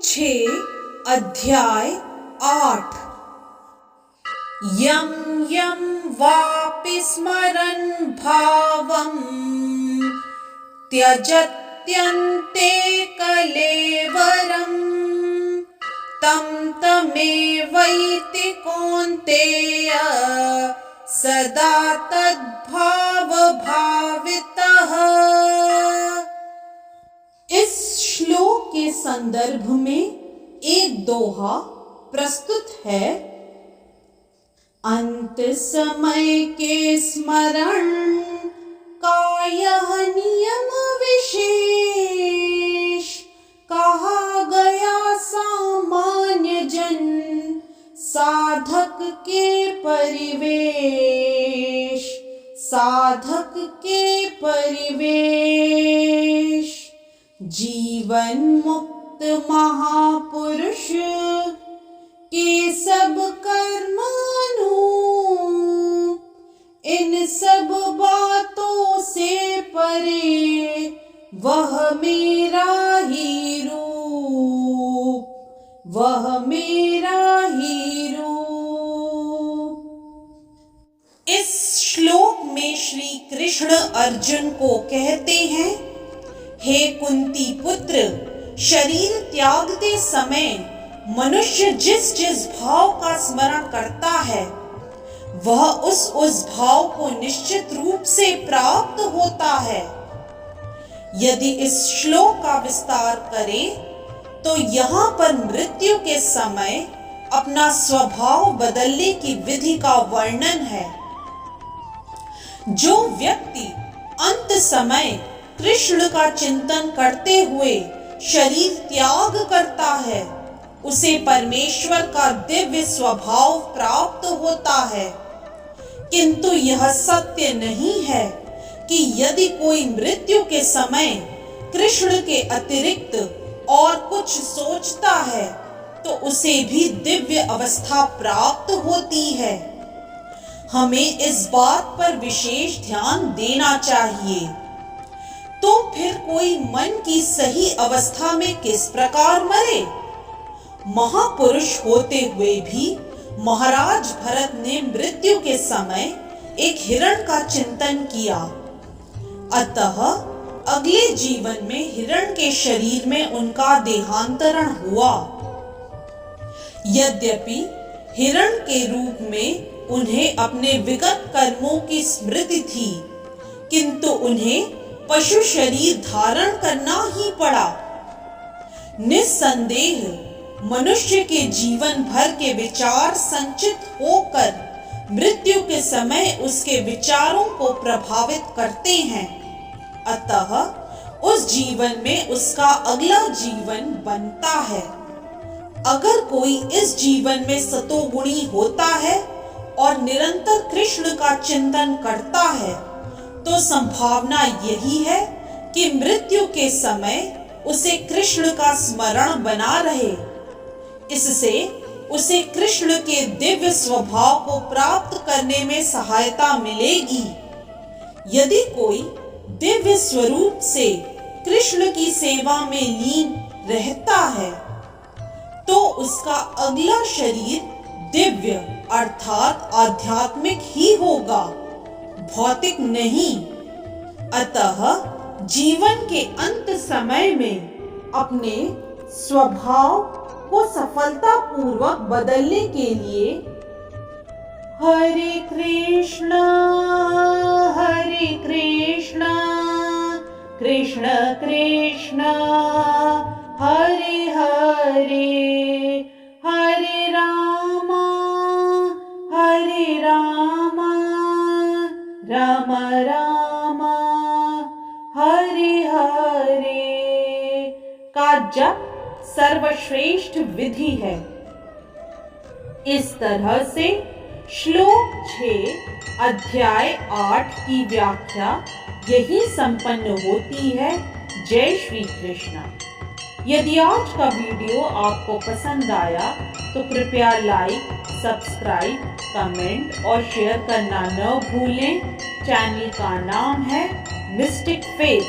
6 अध्याय 8। यं यं वापि स्मरन् भावं त्यजत्यन्ते कलेवरं तं तमेवैति कौन्तेय सदा तद्भाव भावितः। इस श्लोक के संदर्भ में एक दोहा प्रस्तुत है। अंत समय के स्मरण का यह नियम विशेष, कहा गया सामान्य जन साधक के परिवेश, साधक के परिवेश। जीवन मुक्त महापुरुष के सब कर्मानु, इन सब बातों से परे वह मेरा ही रूप, वह मेरा ही रूप। इस श्लोक में श्री कृष्ण अर्जुन को कहते हैं, हे कुंती पुत्र, शरीर त्यागते समय मनुष्य जिस जिस भाव का स्मरण करता है वह उस भाव को निश्चित रूप से प्राप्त होता है। यदि इस श्लोक का विस्तार करें तो यहाँ पर मृत्यु के समय अपना स्वभाव बदलने की विधि का वर्णन है। जो व्यक्ति अंत समय कृष्ण का चिंतन करते हुए शरीर त्याग करता है उसे परमेश्वर का दिव्य स्वभाव प्राप्त होता है। किंतु यह सत्य नहीं है कि यदि कोई मृत्यु के समय कृष्ण के अतिरिक्त और कुछ सोचता है तो उसे भी दिव्य अवस्था प्राप्त होती है। हमें इस बात पर विशेष ध्यान देना चाहिए। तो फिर कोई मन की सही अवस्था में किस प्रकार मरे? महापुरुष होते हुए भी महाराज भरत ने मृत्यु के समय एक हिरण का चिंतन किया। अतः अगले जीवन में हिरण के शरीर में उनका देहांतरण हुआ। यद्यपि हिरण के रूप में उन्हें अपने विगत कर्मों की स्मृति थी, किंतु उन्हें पशु शरीर धारण करना ही पड़ा। निस्संदेह मनुष्य के जीवन भर के विचार संचित होकर मृत्यु के समय उसके विचारों को प्रभावित करते हैं। अतः उस जीवन में उसका अगला जीवन बनता है। अगर कोई इस जीवन में सतोगुणी होता है और निरंतर कृष्ण का चिंतन करता है तो संभावना यही है कि मृत्यु के समय उसे कृष्ण का स्मरण बना रहे। इससे उसे कृष्ण के दिव्य स्वभाव को प्राप्त करने में सहायता मिलेगी। यदि कोई दिव्य स्वरूप से कृष्ण की सेवा में लीन रहता है तो उसका अगला शरीर दिव्य अर्थात आध्यात्मिक ही होगा, भौतिक नहीं। अतः जीवन के अंत समय में अपने स्वभाव को सफलता पूर्वक बदलने के लिए हरे कृष्ण कृष्ण कृष्ण हरे हरे, हरे राम राम राम हरे हरे का जप सर्वश्रेष्ठ विधि है। इस तरह से श्लोक 6 अध्याय 8 की व्याख्या यही संपन्न होती है। जय श्री कृष्ण। यदि आज का वीडियो आपको पसंद आया तो कृपया लाइक, सब्सक्राइब, कमेंट और शेयर करना न भूलें। चैनल का नाम है मिस्टिक फेथ।